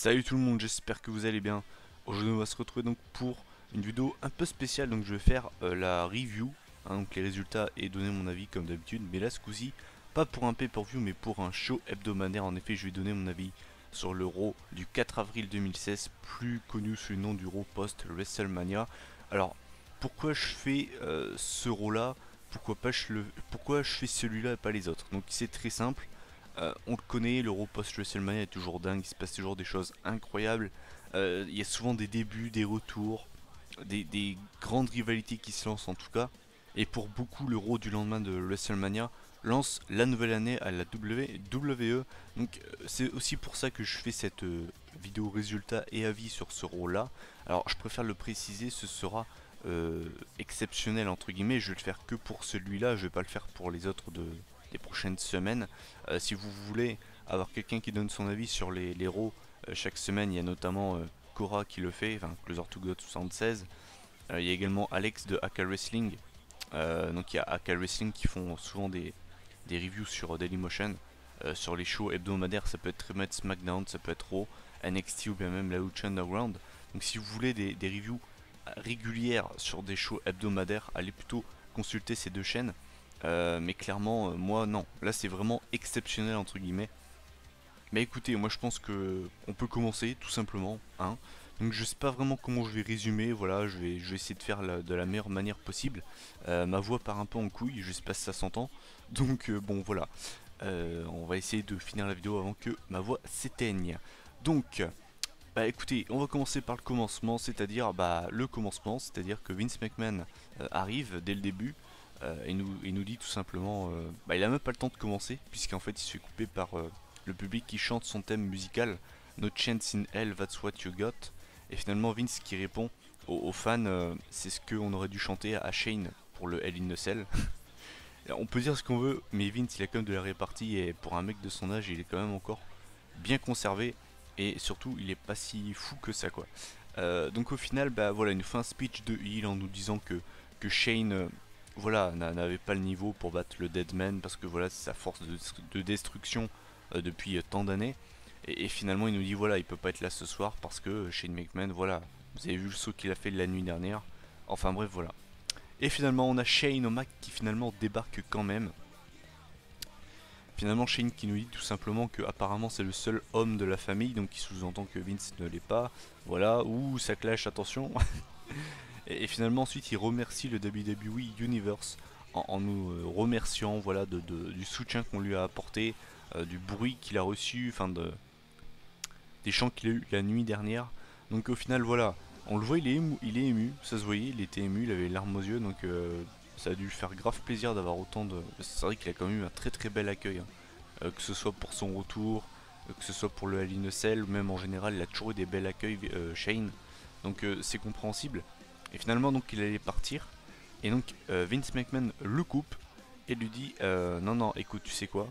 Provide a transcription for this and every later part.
Salut tout le monde, j'espère que vous allez bien. Aujourd'hui on va se retrouver donc pour une vidéo un peu spéciale. Donc je vais faire la review, donc les résultats et donner mon avis comme d'habitude. Mais là ce coup-ci, pas pour un pay-per-view mais pour un show hebdomadaire. En effet je vais donner mon avis sur le Raw du 4 avril 2016, plus connu sous le nom du Raw post WrestleMania. Alors pourquoi je fais ce Raw là, pourquoi je fais celui-là et pas les autres. Donc c'est très simple. On le connaît, l'Euro post-WrestleMania est toujours dingue, il se passe toujours des choses incroyables. Il y a souvent des débuts, des retours, des grandes rivalités qui se lancent en tout cas. Et pour beaucoup, l'Euro du lendemain de WrestleMania lance la nouvelle année à la WWE. Donc c'est aussi pour ça que je fais cette vidéo résultat et avis sur ce Raw là. Alors je préfère le préciser, ce sera exceptionnel entre guillemets, je vais le faire que pour celui-là, je vais pas le faire pour les autres des prochaines semaines. Si vous voulez avoir quelqu'un qui donne son avis sur les Raw chaque semaine, il y a notamment Cora qui le fait, enfin Closer to God 76. Il y a également Alex de Aka Wrestling. Donc il y a Aka Wrestling qui font souvent des reviews sur Dailymotion. Sur les shows hebdomadaires, ça peut être très Mad SmackDown, ça peut être Raw, NXT ou bien même la Lucha Underground. Donc si vous voulez des reviews régulières sur des shows hebdomadaires, allez plutôt consulter ces deux chaînes. Mais clairement, moi non. Là, c'est vraiment exceptionnel entre guillemets. Mais écoutez, moi je pense que on peut commencer tout simplement, hein. Donc je sais pas vraiment comment je vais résumer. Voilà, je vais essayer de faire de la meilleure manière possible. Ma voix part un peu en couille, je sais pas si ça s'entend. Donc bon voilà. On va essayer de finir la vidéo avant que ma voix s'éteigne. Donc bah écoutez, on va commencer par le commencement, c'est-à-dire le commencement, c'est-à-dire que Vince McMahon arrive dès le début et nous dit tout simplement, il a même pas le temps de commencer, puisqu'en fait il se fait couper par le public qui chante son thème musical, No Chance in Hell, That's What You Got, et finalement Vince qui répond aux fans, c'est ce qu'on aurait dû chanter à Shane pour le Hell in a Cell. On peut dire ce qu'on veut, mais Vince il a quand même de la répartie, et pour un mec de son âge il est quand même encore bien conservé. Et surtout il est pas si fou que ça quoi. Donc au final voilà, il nous fait un speech de heal en nous disant que Shane voilà, n'avait pas le niveau pour battre le Deadman, parce que voilà c'est sa force de destruction depuis tant d'années. Et finalement il nous dit voilà, il peut pas être là ce soir parce que Shane McMahon, voilà, vous avez vu le saut qu'il a fait la nuit dernière. Enfin bref voilà. Et finalement on a Shane O'Mac qui finalement débarque quand même. Finalement Shane qui nous dit tout simplement que apparemment c'est le seul homme de la famille, donc qui sous-entend que Vince ne l'est pas. Voilà, ouh ça clash, attention. Et finalement ensuite il remercie le WWE Universe en nous remerciant, voilà, du soutien qu'on lui a apporté, du bruit qu'il a reçu, enfin des chants qu'il a eu la nuit dernière. Donc au final voilà, on le voit, il est ému, ça se voyait, il était ému, il avait les larmes aux yeux, donc ça a dû lui faire grave plaisir d'avoir autant de... C'est vrai qu'il a quand même eu un très très bel accueil, hein. Que ce soit pour son retour, que ce soit pour le Hell in a Cell, ou même en général il a toujours eu des bels accueils, Shane, donc c'est compréhensible. Et finalement donc il allait partir, et donc Vince McMahon le coupe et lui dit non non écoute, tu sais quoi,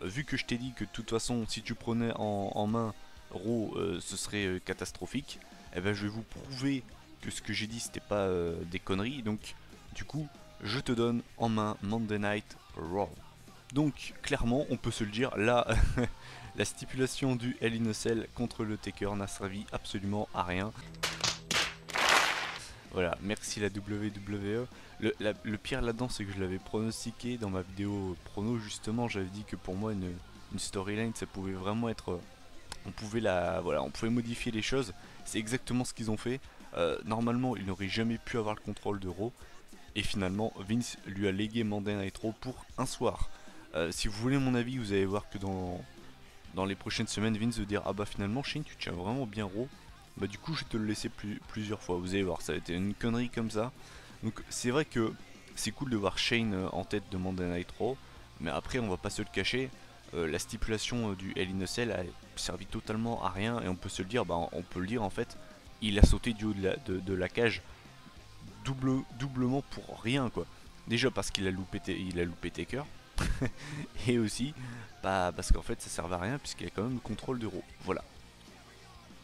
vu que je t'ai dit que de toute façon si tu prenais en main Raw ce serait catastrophique, et ben je vais vous prouver que ce que j'ai dit c'était pas des conneries, donc du coup je te donne en main Monday Night Raw. Donc clairement on peut se le dire, là la stipulation du Hell in a Cell contre le Taker n'a servi absolument à rien. Voilà, merci la WWE. Le pire là-dedans, c'est que je l'avais pronostiqué dans ma vidéo prono, justement. J'avais dit que pour moi, une storyline, ça pouvait vraiment être. Voilà, on pouvait modifier les choses. C'est exactement ce qu'ils ont fait. Normalement, il n'aurait jamais pu avoir le contrôle de Raw. Et finalement, Vince lui a légué Monday Night Raw pour un soir. Si vous voulez mon avis, vous allez voir que dans les prochaines semaines, Vince va dire ah bah finalement, Shane, tu tiens vraiment bien Raw. Bah du coup je vais te le laisser plusieurs fois, vous allez voir, ça a été une connerie comme ça. Donc c'est vrai que c'est cool de voir Shane en tête de Monday Night Raw, mais après on va pas se le cacher, la stipulation du Hell in a Cell a servi totalement à rien, et on peut se le dire, on peut le dire en fait, il a sauté du haut de la cage doublement pour rien quoi. Déjà parce qu'il a loupé Taker, et aussi parce qu'en fait ça servait à rien puisqu'il a quand même le contrôle de Raw, voilà.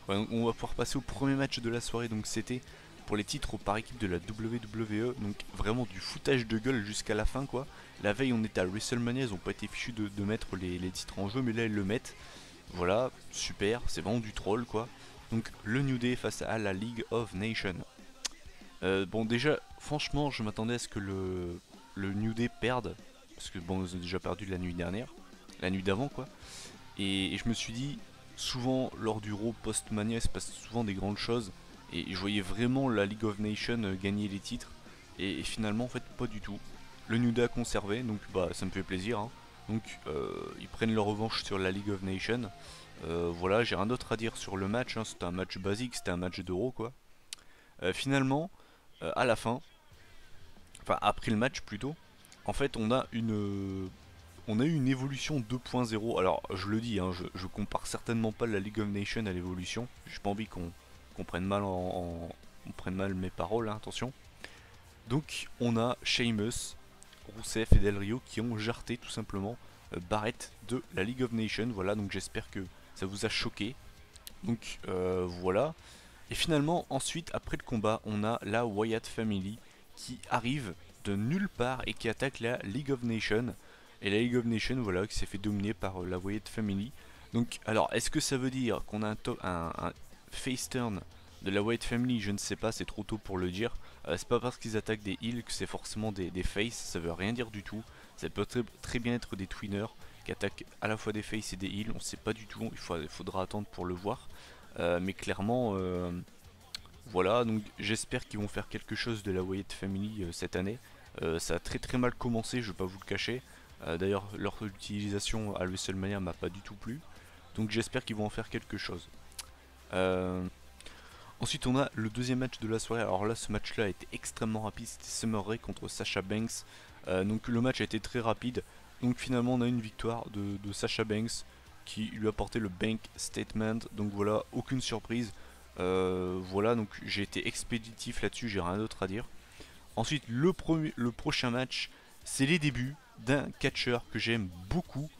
Ouais, donc on va pouvoir passer au premier match de la soirée, donc c'était pour les titres par équipe de la WWE, donc vraiment du foutage de gueule jusqu'à la fin quoi. La veille on était à WrestleMania, ils ont pas été fichus de mettre les titres en jeu, mais là ils le mettent. voilà, super, c'est vraiment du troll quoi. Donc le New Day face à la League of Nations. Bon déjà, franchement, je m'attendais à ce que le New Day perde. Parce que bon, ils ont déjà perdu la nuit dernière. La nuit d'avant quoi. Et je me suis dit, souvent lors du Raw post-Mania, il se passe souvent des grandes choses. Et je voyais vraiment la League of Nations gagner les titres. Et finalement, en fait, pas du tout. Le New Day a conservé, donc bah ça me fait plaisir. Hein. Donc ils prennent leur revanche sur la League of Nations. Voilà, j'ai rien d'autre à dire sur le match. Hein. C'était un match basique, c'était un match d'Euro quoi. Finalement, à la fin, enfin après le match plutôt, en fait on a eu une évolution 2.0. Alors je le dis, hein, je compare certainement pas la League of Nations à l'évolution. J'ai pas envie qu'on prenne mal on prenne mal mes paroles, hein, attention. Donc on a Sheamus, Rousseff et Del Rio qui ont jarté tout simplement Barrett de la League of Nations. Voilà, donc j'espère que ça vous a choqué. Donc voilà. Et finalement, ensuite, après le combat, on a la Wyatt Family qui arrive de nulle part et qui attaque la League of Nations. Et la League of Nations, voilà, qui s'est fait dominer par la Wyatt Family. Donc, alors, est-ce que ça veut dire qu'on a un face turn de la Wyatt Family? Je ne sais pas, c'est trop tôt pour le dire. C'est pas parce qu'ils attaquent des heals que c'est forcément des faces, ça veut rien dire du tout. Ça peut très bien être des twinners qui attaquent à la fois des faces et des heals, on sait pas du tout, il faudra attendre pour le voir. Mais clairement, voilà, donc j'espère qu'ils vont faire quelque chose de la Wyatt Family cette année. Ça a très mal commencé, je vais pas vous le cacher. D'ailleurs, leur utilisation à WrestleMania m'a pas du tout plu. Donc j'espère qu'ils vont en faire quelque chose. Euh, Ensuite, on a le deuxième match de la soirée. Alors là, ce match-là a été extrêmement rapide. C'était Summer Rae contre Sasha Banks. Donc le match a été très rapide. Donc finalement, on a une victoire de Sasha Banks qui lui a porté le Bank Statement. Donc voilà, aucune surprise. Voilà, donc j'ai été expéditif là-dessus, j'ai rien d'autre à dire. Ensuite, le prochain match, c'est les débuts d'un catcheur que j'aime beaucoup.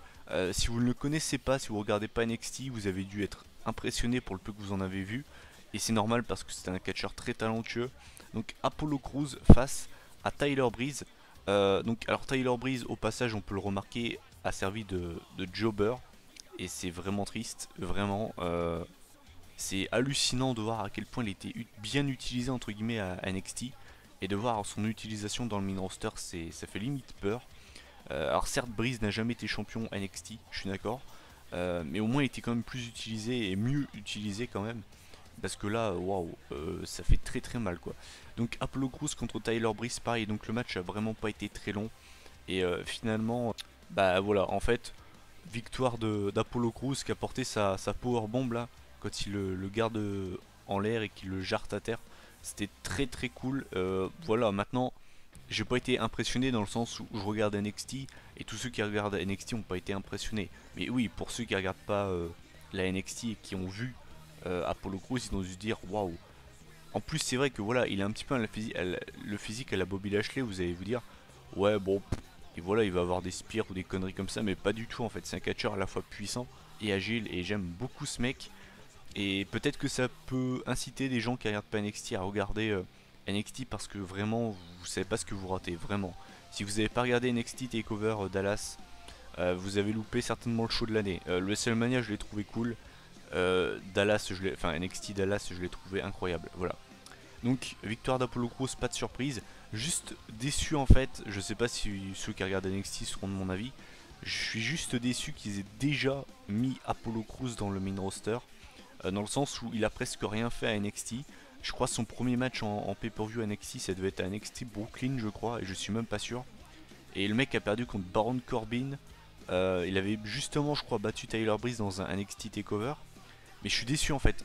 Si vous ne le connaissez pas, si vous ne regardez pas NXT, vous avez dû être impressionné pour le peu que vous en avez vu. Et c'est normal parce que c'est un catcheur très talentueux. Donc Apollo Crews face à Tyler Breeze. Alors Tyler Breeze, au passage, on peut le remarquer, a servi de jobber. Et c'est vraiment triste, vraiment. C'est hallucinant de voir à quel point il était bien utilisé entre guillemets à NXT. Et de voir son utilisation dans le main roster, ça fait limite peur. Alors certes, Breeze n'a jamais été champion NXT, je suis d'accord. Mais au moins il était quand même plus utilisé et mieux utilisé quand même. Parce que là, waouh, ça fait très mal quoi. Donc Apollo Crews contre Tyler Breeze, pareil. Donc le match a vraiment pas été très long. Et finalement, bah voilà, en fait, victoire d'Apollo Crews qui a porté sa powerbomb là, quand il le garde en l'air et qu'il le jarte à terre. C'était très cool. Voilà, maintenant, j'ai pas été impressionné dans le sens où je regarde NXT et tous ceux qui regardent NXT ont pas été impressionnés. Mais oui, pour ceux qui regardent pas la NXT et qui ont vu Apollo Crews, ils ont dû se dire waouh. En plus, c'est vrai que voilà, il a un petit peu le physique à la Bobby Lashley. Vous allez vous dire ouais, bon, et voilà, il va avoir des spears ou des conneries comme ça, mais pas du tout en fait. C'est un catcheur à la fois puissant et agile et j'aime beaucoup ce mec. Et peut-être que ça peut inciter des gens qui regardent pas NXT à regarder NXT parce que vraiment vous savez pas ce que vous ratez, vraiment. Si vous n'avez pas regardé NXT Takeover Dallas, vous avez loupé certainement le show de l'année. Le WrestleMania je l'ai trouvé cool. Dallas, enfin NXT Dallas je l'ai trouvé incroyable. Voilà. Donc victoire d'Apollo Crews, pas de surprise. Juste déçu en fait, je sais pas si ceux qui regardent NXT seront de mon avis. Je suis juste déçu qu'ils aient déjà mis Apollo Crews dans le main roster. Dans le sens où il a presque rien fait à NXT. Je crois son premier match en pay-per-view à NXT, ça devait être à NXT Brooklyn je crois, et je suis même pas sûr. Et le mec a perdu contre Baron Corbin. Il avait justement je crois battu Tyler Breeze dans un NXT Takeover. Mais je suis déçu en fait.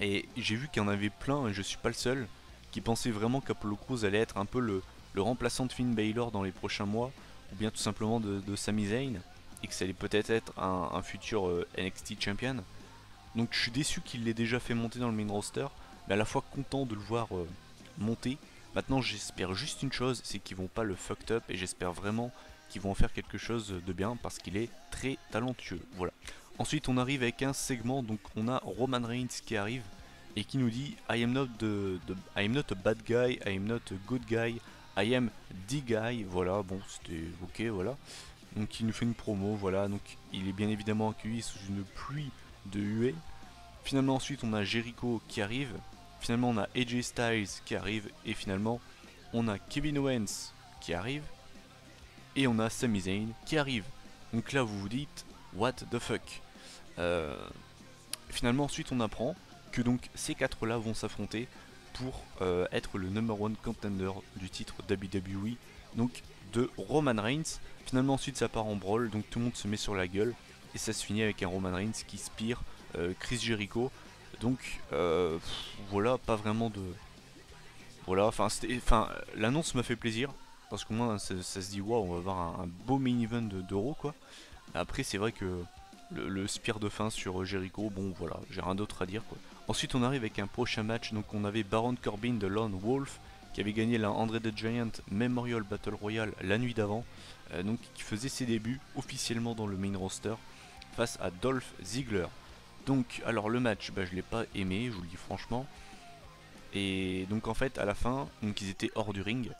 Et j'ai vu qu'il y en avait plein, et je suis pas le seul, qui pensaient vraiment qu'Apollo Crews allait être un peu le remplaçant de Finn Balor dans les prochains mois, ou bien tout simplement de Sami Zayn, et que ça allait peut-être être un futur NXT Champion. Donc je suis déçu qu'il l'ait déjà fait monter dans le main roster, mais à la fois content de le voir monter. Maintenant j'espère juste une chose, c'est qu'ils vont pas le fucked up, et j'espère vraiment qu'ils vont en faire quelque chose de bien, parce qu'il est très talentueux. Voilà. Ensuite on arrive avec un segment, donc on a Roman Reigns qui arrive et qui nous dit I am not a bad guy, I am not a good guy, I am the guy. Voilà, bon c'était ok, voilà. Donc il nous fait une promo, voilà, donc il est bien évidemment accueilli sous une pluie de huées. Finalement ensuite on a Jericho qui arrive, finalement on a AJ Styles qui arrive, et finalement on a Kevin Owens qui arrive, et on a Sami Zayn qui arrive. Donc là vous vous dites, what the fuck. Euh, Finalement ensuite on apprend que donc ces quatre là vont s'affronter pour être le number one contender du titre WWE, donc de Roman Reigns. Finalement ensuite ça part en brawl, donc tout le monde se met sur la gueule, et ça se finit avec un Roman Reigns qui spire Chris Jericho. Donc voilà, pas vraiment de... Voilà, enfin l'annonce m'a fait plaisir, parce qu'au moins ça se dit waouh, on va avoir un beau main event d'Euro quoi. Après c'est vrai que le spear de fin sur Jericho, bon voilà, j'ai rien d'autre à dire quoi. Ensuite on arrive avec un prochain match, donc on avait Baron Corbin de Lone Wolf qui avait gagné la Andre the Giant Memorial Battle Royale la nuit d'avant, donc qui faisait ses débuts officiellement dans le main roster face à Dolph Ziggler. Donc alors le match, bah, je l'ai pas aimé, je vous le dis franchement. Et donc en fait à la fin, donc ils étaient hors du ring,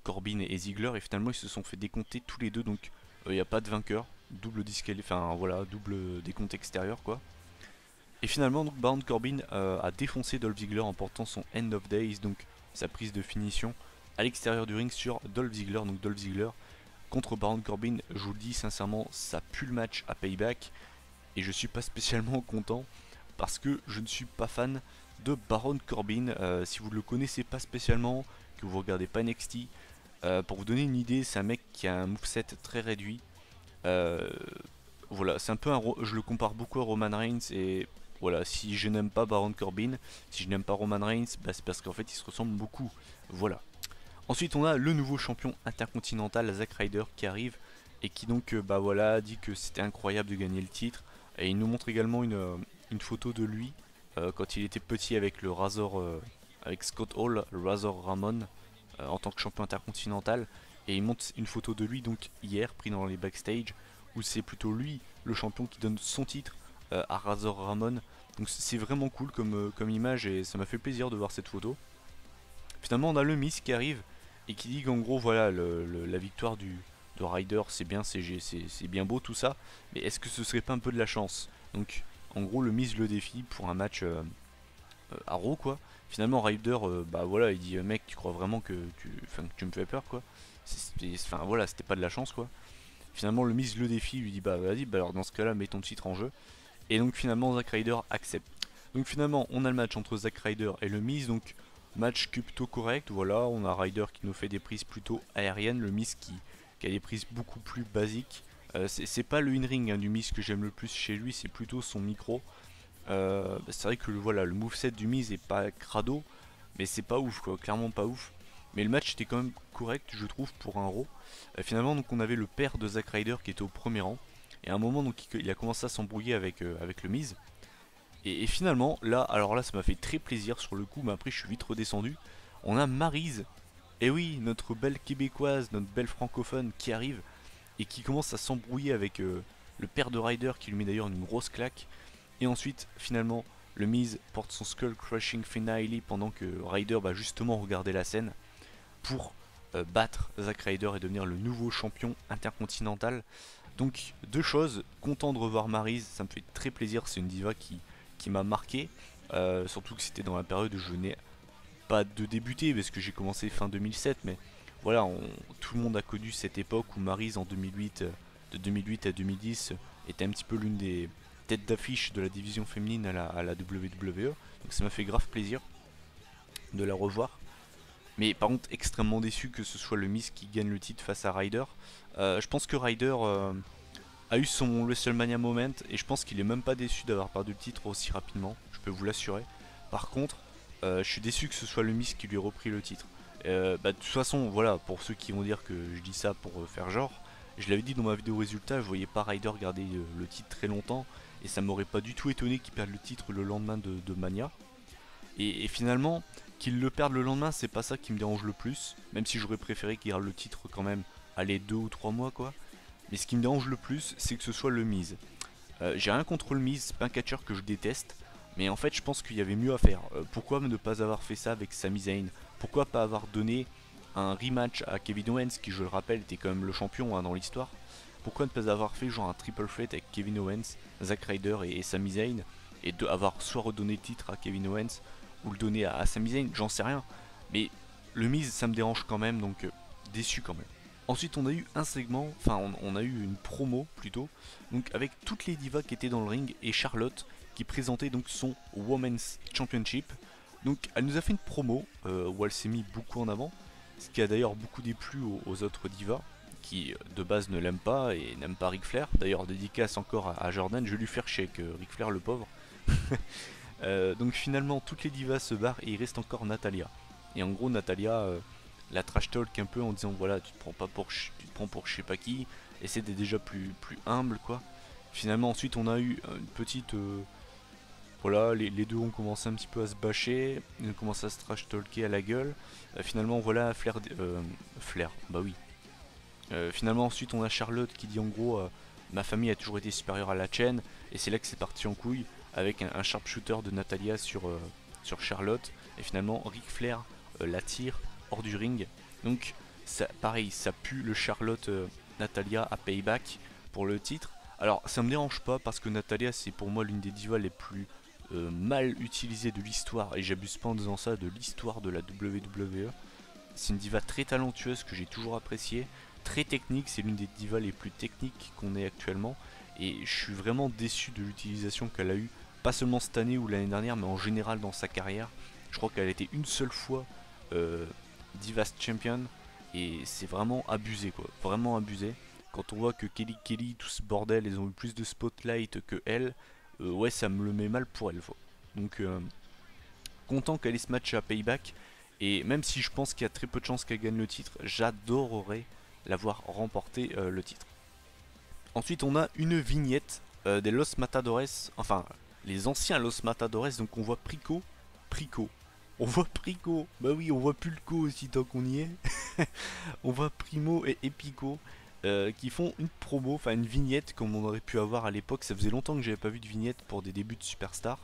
Corbin et Ziggler, et finalement ils se sont fait décompter tous les deux, donc il n'y a pas de vainqueur, double enfin voilà, double décompte extérieur quoi. Et finalement donc Baron Corbin a défoncé Dolph Ziggler en portant son End of Days, donc sa prise de finition à l'extérieur du ring sur Dolph Ziggler. Donc Dolph Ziggler contre Baron Corbin, je vous le dis sincèrement, ça pue le match à Payback, et je suis pas spécialement content parce que je ne suis pas fan de Baron Corbin. Si vous ne le connaissez pas spécialement, que vous regardez pas NXT, pour vous donner une idée, c'est un mec qui a un moveset très réduit. Euh, voilà, c'est un peu je le compare beaucoup à Roman Reigns, et voilà, si je n'aime pas Baron Corbin, si je n'aime pas Roman Reigns, bah, c'est parce qu'en fait ils se ressemblent beaucoup. Voilà. Ensuite on a le nouveau champion intercontinental Zack Ryder qui arrive, et qui donc bah voilà, dit que c'était incroyable de gagner le titre, et il nous montre également une photo de lui quand il était petit avec le Razor, avec Scott Hall, le Razor Ramon, en tant que champion intercontinental. Et il montre une photo de lui donc hier, pris dans les backstage, où c'est plutôt lui le champion qui donne son titre à Razor Ramon. Donc c'est vraiment cool comme image, et ça m'a fait plaisir de voir cette photo. Finalement on a le Miz qui arrive et qui dit qu'en gros voilà, la victoire de Ryder c'est bien, c'est bien beau tout ça, mais est-ce que ce serait pas un peu de la chance? Donc en gros le Miz le défie pour un match à Raw quoi. Finalement Ryder bah voilà, il dit mec, tu crois vraiment que tu me fais peur quoi? Enfin voilà, c'était pas de la chance quoi. Finalement le Miz le défie, lui dit bah vas-y, bah alors dans ce cas là mets ton titre en jeu. Et donc finalement Zack Ryder accepte. Donc finalement on a le match entre Zack Ryder et le Miz, donc match plutôt correct, voilà, on a Ryder qui nous fait des prises plutôt aériennes, le Miz qui a des prises beaucoup plus basiques. C'est pas le in-ring hein, du Miz que j'aime le plus chez lui, c'est plutôt son micro. C'est vrai que voilà, le moveset du Miz est pas crado, mais c'est pas ouf quoi, clairement pas ouf. Mais le match était quand même correct je trouve pour un Raw. Finalement donc on avait le père de Zack Ryder qui était au premier rang, et à un moment donc il a commencé à s'embrouiller avec le Miz. Et finalement, là, alors là, ça m'a fait très plaisir sur le coup, mais après, je suis vite redescendu. On a Maryse, et oui, notre belle québécoise, notre belle francophone qui arrive et qui commence à s'embrouiller avec le père de Ryder, qui lui met d'ailleurs une grosse claque. Et ensuite, finalement, le Miz porte son Skull Crushing Finale pendant que Ryder va justement regarder la scène pour battre Zack Ryder et devenir le nouveau champion intercontinental. Donc, deux choses, content de revoir Maryse, ça me fait très plaisir, c'est une diva qui m'a marqué, surtout que c'était dans la période où je venais pas de débuter parce que j'ai commencé fin 2007, mais voilà, tout le monde a connu cette époque où Maryse en 2008, de 2008 à 2010, était un petit peu l'une des têtes d'affiche de la division féminine à la WWE, donc ça m'a fait grave plaisir de la revoir. Mais par contre, extrêmement déçu que ce soit le Miz qui gagne le titre face à Ryder. Je pense que Ryder a eu son WrestleMania moment, et je pense qu'il est même pas déçu d'avoir perdu le titre aussi rapidement, je peux vous l'assurer. Par contre, je suis déçu que ce soit le Miz qui lui ait repris le titre. De toute façon, voilà, pour ceux qui vont dire que je dis ça pour faire genre, je l'avais dit dans ma vidéo résultat, je voyais pas Ryder garder le titre très longtemps, et ça m'aurait pas du tout étonné qu'il perde le titre le lendemain de Mania. Et finalement, qu'il le perde le lendemain, c'est pas ça qui me dérange le plus, même si j'aurais préféré qu'il garde le titre quand même, allez, 2 ou 3 mois quoi. Mais ce qui me dérange le plus, c'est que ce soit le Miz. J'ai rien contre le Miz, c'est pas un catcheur que je déteste, mais en fait je pense qu'il y avait mieux à faire. Pourquoi ne pas avoir fait ça avec Sami Zayn? Pourquoi pas avoir donné un rematch à Kevin Owens, qui je le rappelle était quand même le champion hein, dans l'histoire. Pourquoi ne pas avoir fait genre un triple threat avec Kevin Owens, Zack Ryder et Sami Zayn, et de avoir soit redonné le titre à Kevin Owens ou le donner à Sami Zayn, j'en sais rien. Mais le Miz ça me dérange quand même, donc déçu quand même. Ensuite on a eu un segment, enfin on a eu une promo plutôt, donc avec toutes les divas qui étaient dans le ring et Charlotte qui présentait donc son Women's Championship. Donc elle nous a fait une promo où elle s'est mis beaucoup en avant, ce qui a d'ailleurs beaucoup déplu aux autres divas qui de base ne l'aiment pas et n'aiment pas Ric Flair. D'ailleurs dédicace encore à Jordan, je vais lui faire chier que Ric Flair le pauvre. Donc finalement toutes les divas se barrent et il reste encore Natalia. Et en gros Natalia la trash talk un peu en disant voilà tu te prends pas pour tu te prends pour je sais pas qui, essaie d'être déjà plus humble quoi. Finalement ensuite on a eu une petite voilà les deux ont commencé un petit peu à se bâcher, ils ont commencé à se trash talker à la gueule. Finalement voilà Flair bah oui. Finalement ensuite on a Charlotte qui dit en gros ma famille a toujours été supérieure à la chaîne, et c'est là que c'est parti en couille avec un sharpshooter de Natalia sur Charlotte, et finalement Ric Flair la tire hors du ring. Donc ça, pareil, ça pue le Charlotte Natalia à Payback pour le titre. Alors ça me dérange pas parce que Natalia c'est pour moi l'une des divas les plus mal utilisées de l'histoire, et j'abuse pas en disant ça, de l'histoire de la WWE. C'est une diva très talentueuse que j'ai toujours appréciée, très technique, c'est l'une des divas les plus techniques qu'on ait actuellement, et je suis vraiment déçu de l'utilisation qu'elle a eue, pas seulement cette année ou l'année dernière, mais en général dans sa carrière. Je crois qu'elle a été une seule fois Divas Champion, et c'est vraiment abusé quoi, vraiment abusé. Quand on voit que Kelly, tout ce bordel, ils ont eu plus de spotlight que elle, ouais ça me le met mal pour elle. Donc content qu'elle ait ce match à Payback, et même si je pense qu'il y a très peu de chances qu'elle gagne le titre, j'adorerais l'avoir remporté le titre. Ensuite on a une vignette des Los Matadores, enfin les anciens Los Matadores, donc on voit Prico. On voit Prico, bah oui on voit Pulco aussi tant qu'on y est. On voit Primo et Epico qui font une promo, enfin une vignette comme on aurait pu avoir à l'époque. Ça faisait longtemps que j'avais pas vu de vignette pour des débuts de Superstar.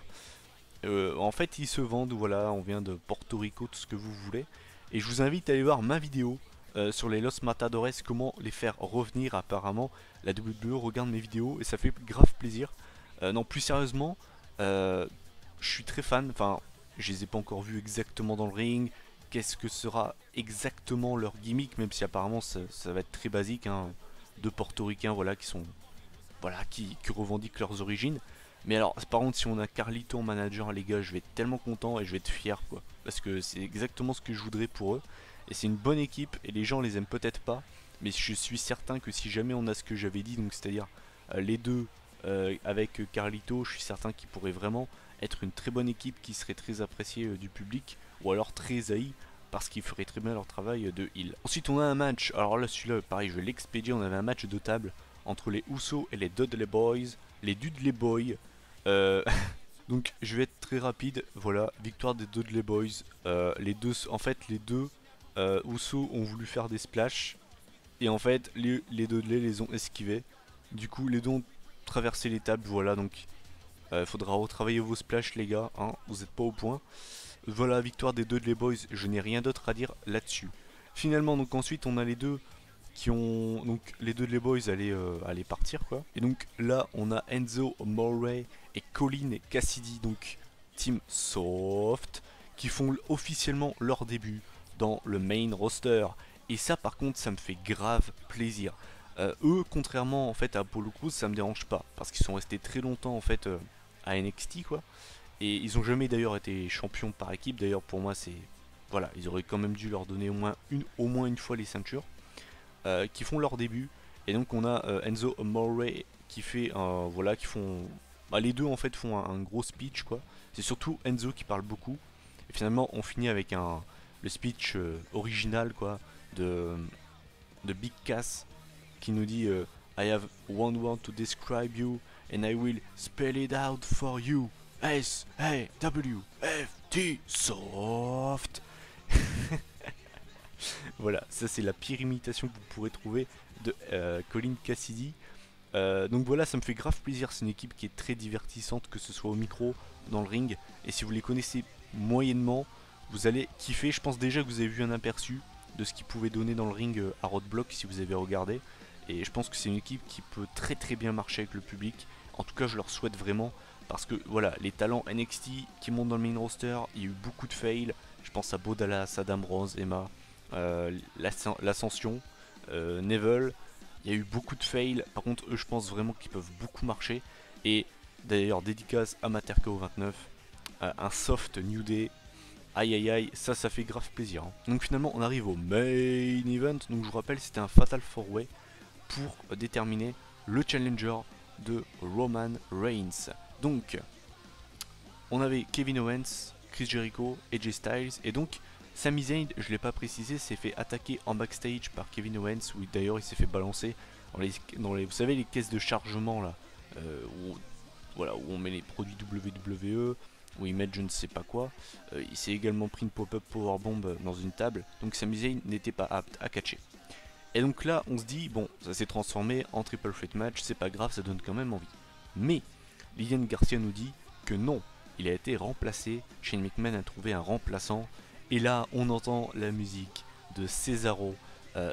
En fait ils se vendent, voilà, on vient de Porto Rico, tout ce que vous voulez. Et je vous invite à aller voir ma vidéo sur les Los Matadores, comment les faire revenir. Apparemment la WWE regarde mes vidéos et ça fait grave plaisir. Non plus sérieusement, je suis très fan, enfin je les ai pas encore vus exactement dans le ring. Qu'est-ce que sera exactement leur gimmick, même si apparemment ça va être très basique hein, de portoricains voilà, qui sont voilà, qui revendiquent leurs origines. Mais alors par contre si on a Carlito en manager, les gars, je vais être tellement content et je vais être fier quoi, parce que c'est exactement ce que je voudrais pour eux, et c'est une bonne équipe et les gens les aiment peut-être pas, mais je suis certain que si jamais on a ce que j'avais dit, donc c'est à dire les deux avec Carlito, je suis certain qu'ils pourraient vraiment être une très bonne équipe qui serait très appréciée du public, ou alors très haï parce qu'ils feraient très bien leur travail de heal. Ensuite on a un match, alors là celui-là pareil je vais l'expédier, on avait un match de table entre les Usos et les Dudley Boys, les Dudley Boys. Donc je vais être très rapide, voilà, victoire des Dudley Boys. Les deux, en fait les deux Usos ont voulu faire des splashs, et en fait les Dudley les ont esquivés. Du coup les deux ont traversé les tables, voilà, donc faudra retravailler vos splashs les gars, hein, vous n'êtes pas au point. Voilà, victoire des Dudley Boys, je n'ai rien d'autre à dire là-dessus. Finalement donc ensuite on a les deux qui ont, donc les Dudley Boys allaient partir quoi. Et donc là on a Enzo Amore et Colin Cassidy, donc Team Soft, qui font officiellement leur début dans le main roster. Et ça par contre ça me fait grave plaisir. Eux contrairement en fait à Apollo Crews, ça me dérange pas parce qu'ils sont restés très longtemps en fait à NXT quoi. Et ils ont jamais d'ailleurs été champions par équipe. D'ailleurs pour moi c'est, voilà, ils auraient quand même dû leur donner au moins une fois les ceintures. Qui font leur début. Et donc on a Enzo Amore qui fait voilà, qui font bah, les deux en fait font un gros speech quoi. C'est surtout Enzo qui parle beaucoup, et finalement on finit avec le speech original quoi de Big Cass qui nous dit I have one word to describe you and I will spell it out for you. S-A-W-F-T soft. Voilà, ça c'est la pire imitation que vous pourrez trouver de Colin Cassidy. Donc voilà, ça me fait grave plaisir, c'est une équipe qui est très divertissante, que ce soit au micro, dans le ring. Et si vous les connaissez moyennement, vous allez kiffer. Je pense déjà que vous avez vu un aperçu de ce qu'il pouvait donner dans le ring à Roadblock si vous avez regardé. Et je pense que c'est une équipe qui peut très bien marcher avec le public. En tout cas, je leur souhaite vraiment. Parce que voilà, les talents NXT qui montent dans le main roster, il y a eu beaucoup de fails. Je pense à Bo Dallas, Adam Rose, Emma, l'Ascension, Neville. Il y a eu beaucoup de fails. Par contre, eux, je pense vraiment qu'ils peuvent beaucoup marcher. Et d'ailleurs, dédicace à Materko 29, un soft New Day. Aïe aïe aïe, ça fait grave plaisir. Hein. Donc finalement, on arrive au main event. Donc je vous rappelle, c'était un Fatal 4-Way pour déterminer le challenger de Roman Reigns. Donc, on avait Kevin Owens, Chris Jericho, AJ Styles, et donc Sami Zayn, je ne l'ai pas précisé, s'est fait attaquer en backstage par Kevin Owens, où d'ailleurs il s'est fait balancer dans les, vous savez, les caisses de chargement là, où, voilà, où on met les produits WWE, où ils mettent je ne sais pas quoi. Il s'est également pris une pop-up powerbomb dans une table, donc Sami Zayn n'était pas apte à catcher. Et donc là, on se dit, bon, ça s'est transformé en triple threat match, c'est pas grave, ça donne quand même envie. Mais Lilian Garcia nous dit que non, il a été remplacé, Shane McMahon a trouvé un remplaçant, et là on entend la musique de Cesaro,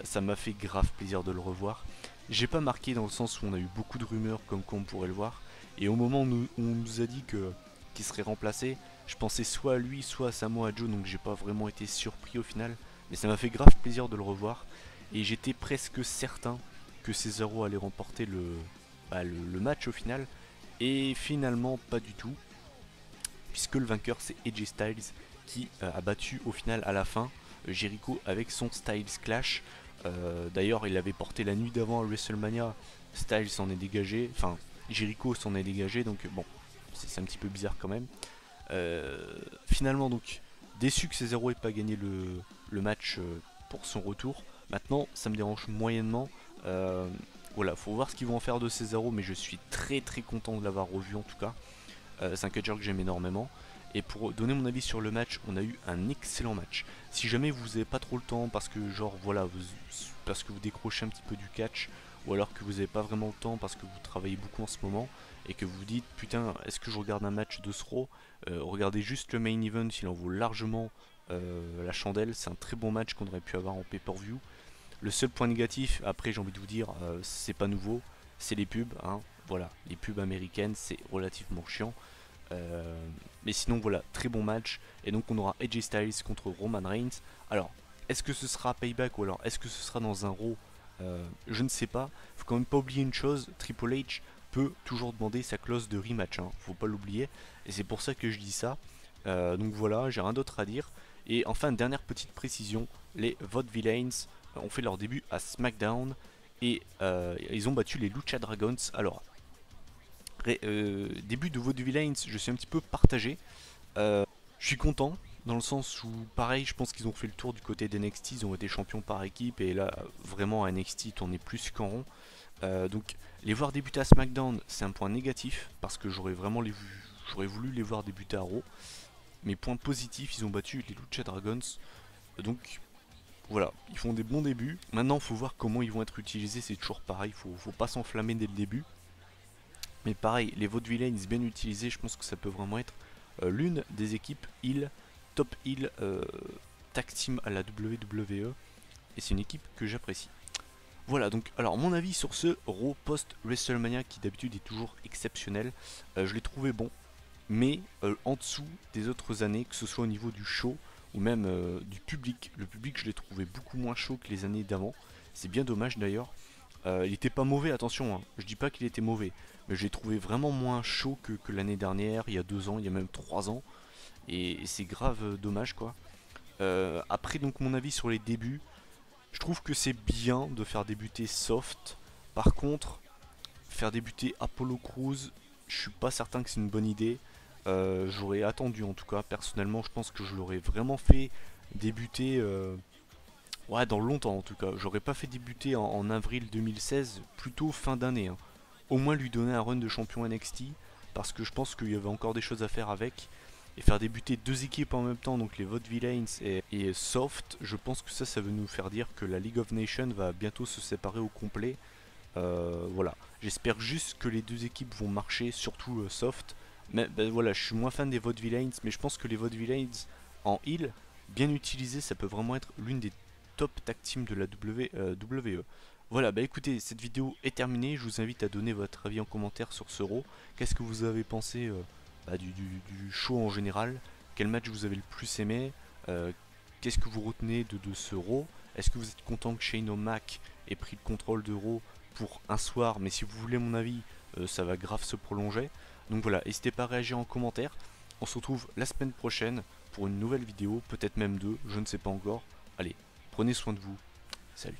ça m'a fait grave plaisir de le revoir. J'ai pas marqué dans le sens où on a eu beaucoup de rumeurs comme qu'on pourrait le voir, et au moment où on nous a dit qu'il serait remplacé, je pensais soit à lui, soit à Samoa Joe, donc j'ai pas vraiment été surpris au final, mais ça m'a fait grave plaisir de le revoir, et j'étais presque certain que Cesaro allait remporter le match au final, et finalement pas du tout, puisque le vainqueur c'est AJ Styles qui a battu au final à la fin Jericho avec son Styles Clash. D'ailleurs il avait porté la nuit d'avant à WrestleMania, Styles s'en est dégagé, enfin Jericho s'en est dégagé, donc bon, c'est un petit peu bizarre quand même. Finalement donc, déçu que Cesaro ait pas gagné le match pour son retour. Maintenant ça me dérange moyennement. Voilà, faut voir ce qu'ils vont en faire de Cesaro, mais je suis très content de l'avoir revu en tout cas. C'est un catcheur que j'aime énormément. Et pour donner mon avis sur le match, on a eu un excellent match. Si jamais vous n'avez pas trop le temps parce que genre voilà, parce que vous décrochez un petit peu du catch, ou alors que vous n'avez pas vraiment le temps parce que vous travaillez beaucoup en ce moment, et que vous vous dites putain, est-ce que je regarde un match de Raw, regardez juste le main event, il en vaut largement la chandelle. C'est un très bon match qu'on aurait pu avoir en pay-per-view. Le seul point négatif, après j'ai envie de vous dire, c'est pas nouveau, c'est les pubs. Hein. Voilà, les pubs américaines, c'est relativement chiant. Mais sinon voilà, très bon match. Et donc on aura AJ Styles contre Roman Reigns. Alors, est-ce que ce sera Payback ou alors est-ce que ce sera dans un Raw, je ne sais pas. Faut quand même pas oublier une chose, Triple H peut toujours demander sa clause de rematch, hein. Faut pas l'oublier. Et c'est pour ça que je dis ça. Donc voilà, j'ai rien d'autre à dire. Et enfin, dernière petite précision, les Vaudevillains ont fait leur début à SmackDown. Et ils ont battu les Lucha Dragons. Alors, début de Vaudevillains, je suis un petit peu partagé. Je suis content dans le sens où pareil, je pense qu'ils ont fait le tour du côté d'NXT, ils ont été champions par équipe et là vraiment à NXT ils tournaient plus qu'en rond. Donc les voir débuter à SmackDown, c'est un point négatif parce que j'aurais voulu les voir débuter à Raw. Mais point positif, ils ont battu les Lucha Dragons. Donc voilà, ils font des bons débuts. Maintenant, il faut voir comment ils vont être utilisés, c'est toujours pareil, faut pas s'enflammer dès le début. Mais pareil, les Vaudevillains bien utilisés, je pense que ça peut vraiment être l'une des équipes top heel tag team à la WWE. Et c'est une équipe que j'apprécie. Voilà, donc alors mon avis sur ce Raw post WrestleMania qui d'habitude est toujours exceptionnel. Je l'ai trouvé bon, mais en dessous des autres années, que ce soit au niveau du show ou même du public. Le public, je l'ai trouvé beaucoup moins chaud que les années d'avant. C'est bien dommage d'ailleurs. Il était pas mauvais, attention, hein. Je dis pas qu'il était mauvais, mais je l'ai trouvé vraiment moins chaud que l'année dernière, il y a 2 ans, il y a même 3 ans, et c'est grave dommage quoi. Après donc mon avis sur les débuts, je trouve que c'est bien de faire débuter Soft. Par contre, faire débuter Apollo Crews, je suis pas certain que c'est une bonne idée. J'aurais attendu en tout cas, personnellement je pense que je l'aurais vraiment fait débuter... Ouais, dans longtemps en tout cas. J'aurais pas fait débuter en avril 2016, plutôt fin d'année. Hein. Au moins lui donner un run de champion NXT, parce que je pense qu'il y avait encore des choses à faire avec. Et faire débuter 2 équipes en même temps, donc les Vaudevillains et Soft, je pense que ça veut nous faire dire que la League of Nations va bientôt se séparer au complet. Voilà. J'espère juste que les 2 équipes vont marcher, surtout Soft. Mais ben, voilà, je suis moins fan des Vaudevillains, mais je pense que les Vaudevillains en heal, bien utilisés, ça peut vraiment être l'une des top tag team de la WWE. Voilà, bah écoutez, cette vidéo est terminée. Je vous invite à donner votre avis en commentaire sur ce Raw. Qu'est-ce que vous avez pensé du show en général? Quel match vous avez le plus aimé? Qu'est-ce que vous retenez de ce Raw? Est-ce que vous êtes content que Shane O'Mac ait pris le contrôle de Raw pour un soir? Mais si vous voulez mon avis, ça va grave se prolonger. Donc voilà, n'hésitez pas à réagir en commentaire. On se retrouve la semaine prochaine pour une nouvelle vidéo, peut-être même deux, je ne sais pas encore. Allez, prenez soin de vous. Salut.